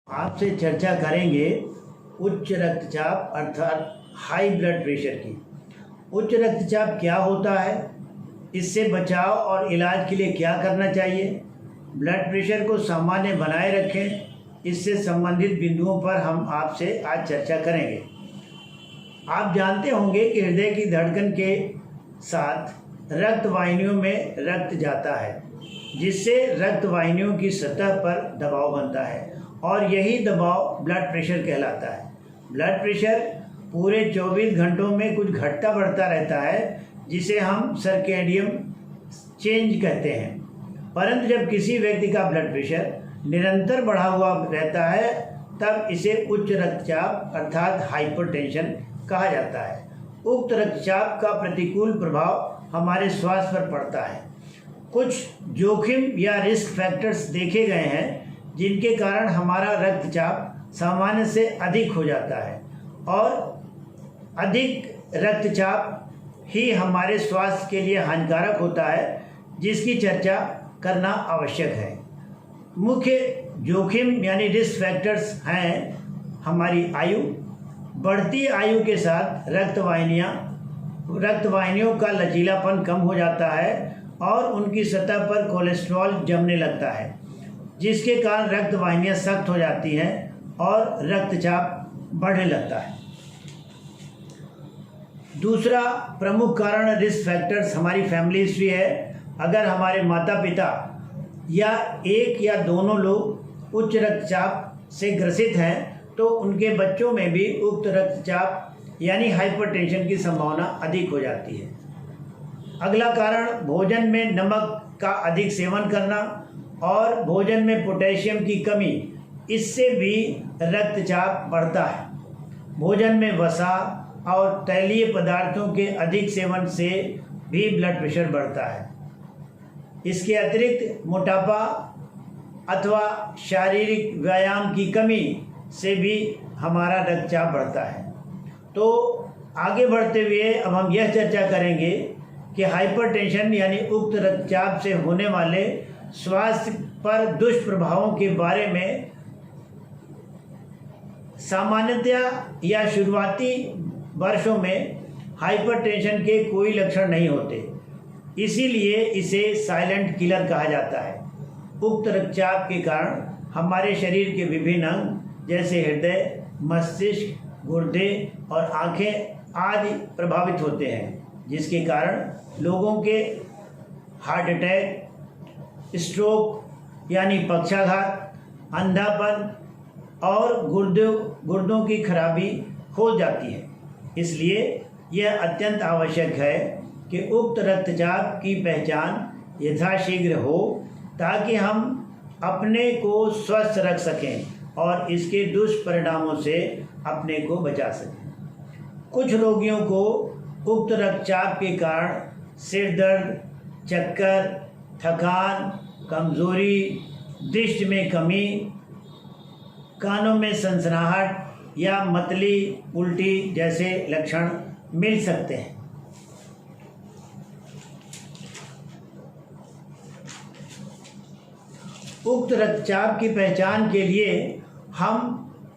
आपसे चर्चा करेंगे उच्च रक्तचाप अर्थात हाई ब्लड प्रेशर की। उच्च रक्तचाप क्या होता है, इससे बचाव और इलाज के लिए क्या करना चाहिए, ब्लड प्रेशर को सामान्य बनाए रखें, इससे संबंधित बिंदुओं पर हम आपसे आज चर्चा करेंगे। आप जानते होंगे कि हृदय की धड़कन के साथ रक्त वाहिनियों में रक्त जाता है, जिससे रक्त वाहिनियों की सतह पर दबाव बनता है और यही दबाव ब्लड प्रेशर कहलाता है। ब्लड प्रेशर पूरे 24 घंटों में कुछ घटता बढ़ता रहता है, जिसे हम सर्केडियन चेंज कहते हैं। परंतु जब किसी व्यक्ति का ब्लड प्रेशर निरंतर बढ़ा हुआ रहता है, तब इसे उच्च रक्तचाप अर्थात हाइपरटेंशन कहा जाता है। उक्त रक्तचाप का प्रतिकूल प्रभाव हमारे स्वास्थ्य पर पड़ता है। कुछ जोखिम या रिस्क फैक्टर्स देखे गए हैं, जिनके कारण हमारा रक्तचाप सामान्य से अधिक हो जाता है और अधिक रक्तचाप ही हमारे स्वास्थ्य के लिए हानिकारक होता है, जिसकी चर्चा करना आवश्यक है। मुख्य जोखिम यानी रिस्क फैक्टर्स हैं हमारी आयु। बढ़ती आयु के साथ रक्त वाहिनियों का लचीलापन कम हो जाता है और उनकी सतह पर कोलेस्ट्रॉल जमने लगता है, जिसके कारण रक्त वाहिनियाँ सख्त हो जाती हैं और रक्तचाप बढ़ने लगता है। दूसरा प्रमुख कारण रिस्क फैक्टर्स हमारी फैमिली हिस्ट्री है। अगर हमारे माता पिता या एक या दोनों लोग उच्च रक्तचाप से ग्रसित हैं, तो उनके बच्चों में भी उक्त रक्तचाप यानी हाइपरटेंशन की संभावना अधिक हो जाती है। अगला कारण भोजन में नमक का अधिक सेवन करना और भोजन में पोटेशियम की कमी, इससे भी रक्तचाप बढ़ता है। भोजन में वसा और तैलीय पदार्थों के अधिक सेवन से भी ब्लड प्रेशर बढ़ता है। इसके अतिरिक्त मोटापा अथवा शारीरिक व्यायाम की कमी से भी हमारा रक्तचाप बढ़ता है। तो आगे बढ़ते हुए अब हम यह चर्चा करेंगे कि हाइपरटेंशन यानी उक्त रक्तचाप से होने वाले स्वास्थ्य पर दुष्प्रभावों के बारे में। सामान्यतया या शुरुआती वर्षों में हाइपरटेंशन के कोई लक्षण नहीं होते, इसीलिए इसे साइलेंट किलर कहा जाता है। उक्त रक्तचाप के कारण हमारे शरीर के विभिन्न अंग जैसे हृदय, मस्तिष्क, गुर्दे और आँखें आदि प्रभावित होते हैं, जिसके कारण लोगों के हार्ट अटैक, स्ट्रोक यानी पक्षाघात, अंधापन और गुर्दों की खराबी हो जाती है। इसलिए यह अत्यंत आवश्यक है कि उक्त रक्तचाप की पहचान यथाशीघ्र हो, ताकि हम अपने को स्वस्थ रख सकें और इसके दुष्परिणामों से अपने को बचा सकें। कुछ रोगियों को उक्त रक्तचाप के कारण सिर दर्द, चक्कर, थकान, कमजोरी, दृष्टि में कमी, कानों में सनसनाहट या मतली, उल्टी जैसे लक्षण मिल सकते हैं। उक्त रक्तचाप की पहचान के लिए हम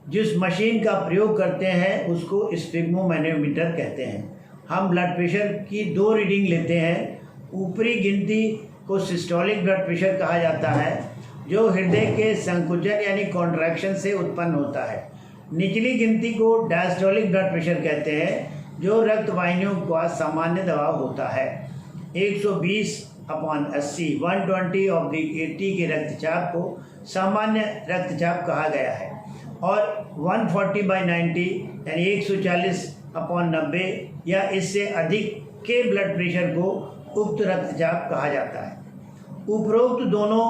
जिस मशीन का प्रयोग करते हैं उसको स्फिग्मोमैनोमीटर कहते हैं। हम ब्लड प्रेशर की 2 रीडिंग लेते हैं। ऊपरी गिनती को सिस्टोलिक ब्लड प्रेशर कहा जाता है, जो हृदय के संकुचन यानी कॉन्ट्रैक्शन से उत्पन्न होता है। निचली गिनती को डायस्टोलिक ब्लड प्रेशर कहते हैं, जो रक्त वाहिनियों का सामान्य दबाव होता है। 120/80 120/80 के रक्तचाप को सामान्य रक्तचाप कहा गया है और 140/90 यानी 140/90 या इससे अधिक के ब्लड प्रेशर को उक्त रक्तचाप कहा जाता है। उपरोक्त दोनों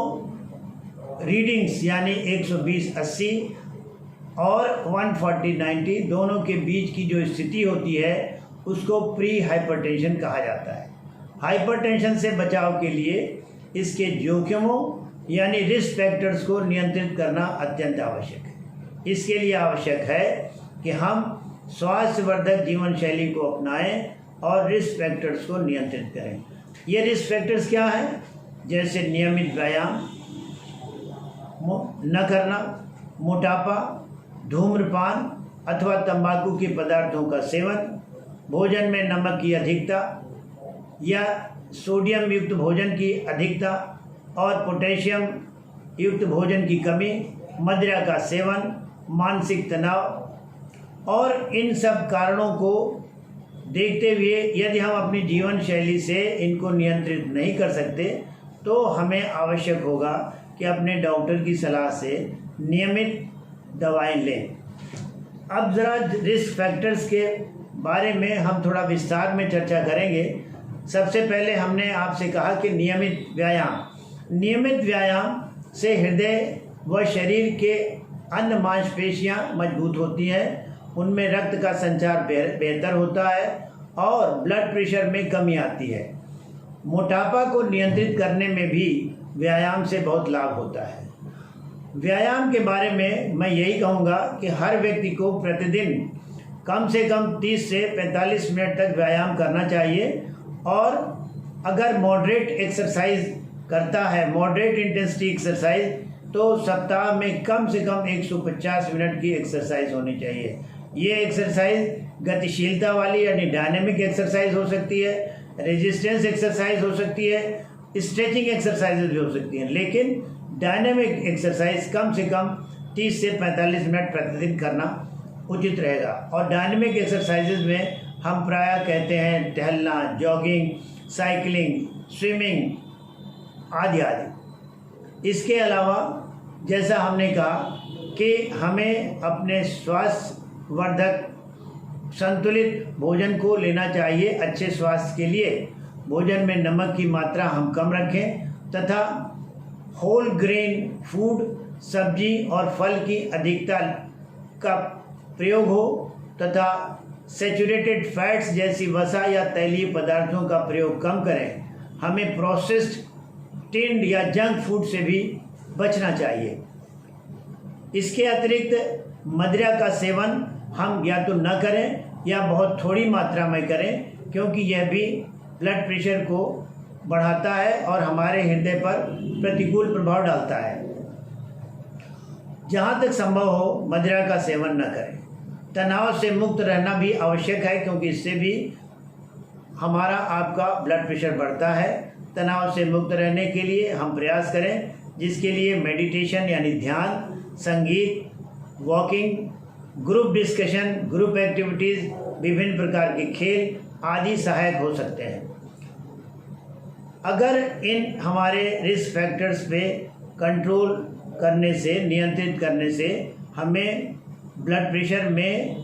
रीडिंग्स यानी 120/80 और 140/90 दोनों के बीच की जो स्थिति होती है उसको प्री हाइपरटेंशन कहा जाता है। हाइपरटेंशन से बचाव के लिए इसके जोखिमों यानी रिस्क फैक्टर्स को नियंत्रित करना अत्यंत आवश्यक है। इसके लिए आवश्यक है कि हम स्वास्थ्यवर्धक जीवन शैली को अपनाएं और रिस्क फैक्टर्स को नियंत्रित करें। ये रिस्क फैक्टर्स क्या हैं? जैसे नियमित व्यायाम न करना, मोटापा, धूम्रपान अथवा तंबाकू के पदार्थों का सेवन, भोजन में नमक की अधिकता या सोडियम युक्त भोजन की अधिकता और पोटेशियम युक्त भोजन की कमी, मदिरा का सेवन, मानसिक तनाव और इन सब कारणों को देखते हुए यदि हम अपनी जीवन शैली से इनको नियंत्रित नहीं कर सकते तो हमें आवश्यक होगा कि अपने डॉक्टर की सलाह से नियमित दवाएं लें। अब ज़रा रिस्क फैक्टर्स के बारे में हम थोड़ा विस्तार में चर्चा करेंगे। सबसे पहले हमने आपसे कहा कि नियमित व्यायाम से हृदय व शरीर के अन्य मांसपेशियां मजबूत होती हैं, उनमें रक्त का संचार बेहतर होता है और ब्लड प्रेशर में कमी आती है। मोटापा को नियंत्रित करने में भी व्यायाम से बहुत लाभ होता है। व्यायाम के बारे में मैं यही कहूँगा कि हर व्यक्ति को प्रतिदिन कम से कम 30 से 45 मिनट तक व्यायाम करना चाहिए और अगर मॉडरेट एक्सरसाइज करता है, मॉडरेट इंटेंसिटी एक्सरसाइज, तो सप्ताह में कम से कम 150 मिनट की एक्सरसाइज होनी चाहिए। ये एक्सरसाइज गतिशीलता वाली यानी डायनेमिक एक्सरसाइज हो सकती है, रेजिस्टेंस एक्सरसाइज हो सकती है, स्ट्रेचिंग एक्सरसाइजेज भी हो सकती हैं, लेकिन डायनेमिक एक्सरसाइज कम से कम 30 से 45 मिनट प्रतिदिन करना उचित रहेगा। और डायनेमिक एक्सरसाइजेज में हम प्रायः कहते हैं टहलना, जॉगिंग, साइकिलिंग, स्विमिंग आदि आदि। इसके अलावा जैसा हमने कहा कि हमें अपने स्वास्थ्य वर्धक संतुलित भोजन को लेना चाहिए। अच्छे स्वास्थ्य के लिए भोजन में नमक की मात्रा हम कम रखें तथा होल ग्रेन फूड, सब्जी और फल की अधिकता का प्रयोग हो तथा सैचुरेटेड फैट्स जैसी वसा या तैलीय पदार्थों का प्रयोग कम करें। हमें प्रोसेस्ड, टिन्ड या जंक फूड से भी बचना चाहिए। इसके अतिरिक्त मदिरा का सेवन हम या तो न करें या बहुत थोड़ी मात्रा में करें, क्योंकि यह भी ब्लड प्रेशर को बढ़ाता है और हमारे हृदय पर प्रतिकूल प्रभाव डालता है। जहाँ तक संभव हो मदिरा का सेवन न करें। तनाव से मुक्त रहना भी आवश्यक है, क्योंकि इससे भी हमारा आपका ब्लड प्रेशर बढ़ता है। तनाव से मुक्त रहने के लिए हम प्रयास करें, जिसके लिए मेडिटेशन यानी ध्यान, संगीत, walking, group discussion, group activities, विभिन्न प्रकार के खेल आदि सहायक हो सकते हैं। अगर इन हमारे रिस्क फैक्टर्स पे कंट्रोल करने से, नियंत्रित करने से हमें ब्लड प्रेशर में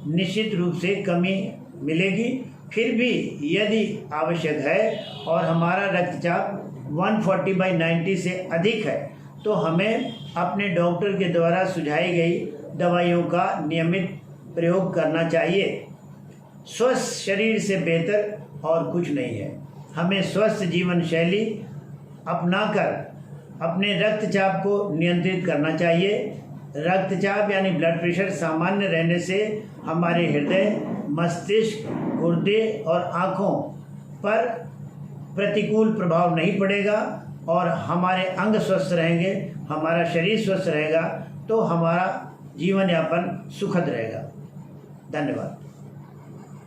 निश्चित रूप से कमी मिलेगी। फिर भी यदि आवश्यक है और हमारा रक्तचाप 140/90 से अधिक है तो हमें अपने डॉक्टर के द्वारा सुझाई गई दवाइयों का नियमित प्रयोग करना चाहिए। स्वस्थ शरीर से बेहतर और कुछ नहीं है। हमें स्वस्थ जीवन शैली अपनाकर अपने रक्तचाप को नियंत्रित करना चाहिए। रक्तचाप यानी ब्लड प्रेशर सामान्य रहने से हमारे हृदय, मस्तिष्क, गुर्दे और आँखों पर प्रतिकूल प्रभाव नहीं पड़ेगा और हमारे अंग स्वस्थ रहेंगे, हमारा शरीर स्वस्थ रहेगा तो हमारा जीवन यापन सुखद रहेगा। धन्यवाद।